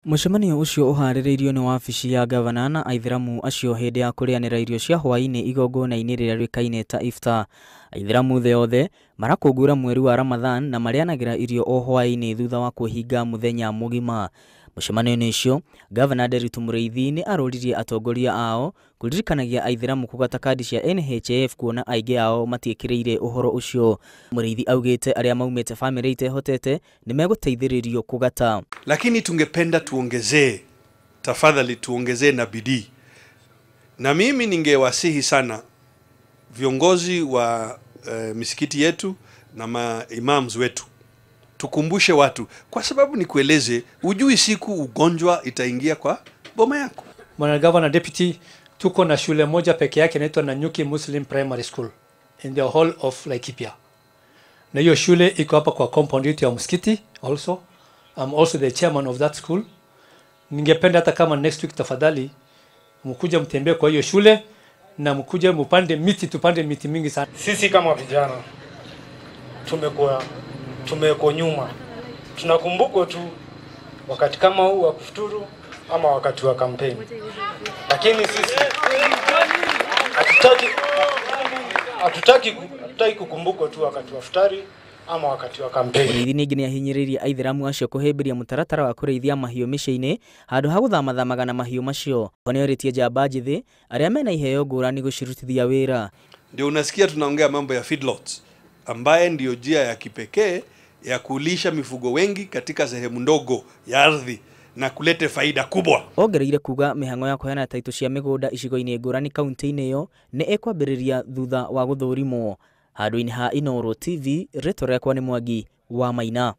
Mũcemanio ũcio ũharĩrĩirio nĩ wabici ya gavana na aithĩramu acio hĩndĩ ya kũrĩanĩra irio cia hwaĩ-inĩ igongona-inĩ rĩrĩa rĩũĩkaine ta iftar. Aithĩramu thĩ yothe marakũngũĩra mweri wa Ramadhan na marĩanagĩra irio o hwaĩ-inĩ thutha wa kwĩhinga mũthenya mũgima. Mũcemanio-inĩ ũcio, gavana Nderitu Mũrĩithi nĩ arũririe atongoria ao kũririkanagia aithĩramu kũgata kadi cia NHIF kuona aingĩ ao matiĩkĩrĩire ũhoro ũcio. Mũrĩithi augĩte arĩa maumĩte famĩlĩ itehotete nĩ megũteithĩrĩrio kũgata. Lakini tungependa tuongezee, tafadhali tuongezee na bidii. Na mimi ningewasihi sana viongozi wa misikiti yetu na maimams wetu, tukumbushe watu, kwa sababu nikueleze, ujui siku ugonjwa itaingia kwa boma yako. Bwana Governor Deputy, tuko na shule moja peke yake inaitwa Nanyuki Muslim Primary School in the whole of Laikipia. Na hiyo shule iko hapa kwa compound yetu ya msikiti also. I'm also the chairman of that school. Ningependa hata kama next week tafadhali mkuje mtembee kwa hiyo shule na mkuje mpande miti, tupande miti mingi sana. Sisi kama vijana tumeko nyuma. Tunakumbuka tu wakati kama huu wa kufuturu ama wakati wa kampeni. Lakini sisi hatutaki kukumbuka tu wakati wa futari ama wakati wa kampeni. Mũrĩithi ningĩ nĩ ahinyĩrĩirie aithĩramu acio kũhĩmbĩria mũtaratara wa kũrĩithia mahiũ mĩciĩ-inĩ handũ ha gũthamathamaga na mahiũ macio. Nĩorĩtie njamba njĩthĩ arĩa mena iheo ngũrani gũcirutithia wĩra. Ndio unasikia tunaongea mambo ya feedlots, ambaye ndio njia ya kipekee ya kulisha mifugo wengi katika sehemu ndogo ya ardhi na kulete faida kubwa. Ongereire kuga mĩhang'o ya kũheana taitũ cia mĩgũnda icigo-inĩ ngũrani kaunti-inĩ ĩyo nĩ ĩkwambĩrĩria thutha wa gũthũrimwo. Handũ-inĩ ha Inooro TV, rĩtwa rĩakwa nĩ Mwangi wa Maina.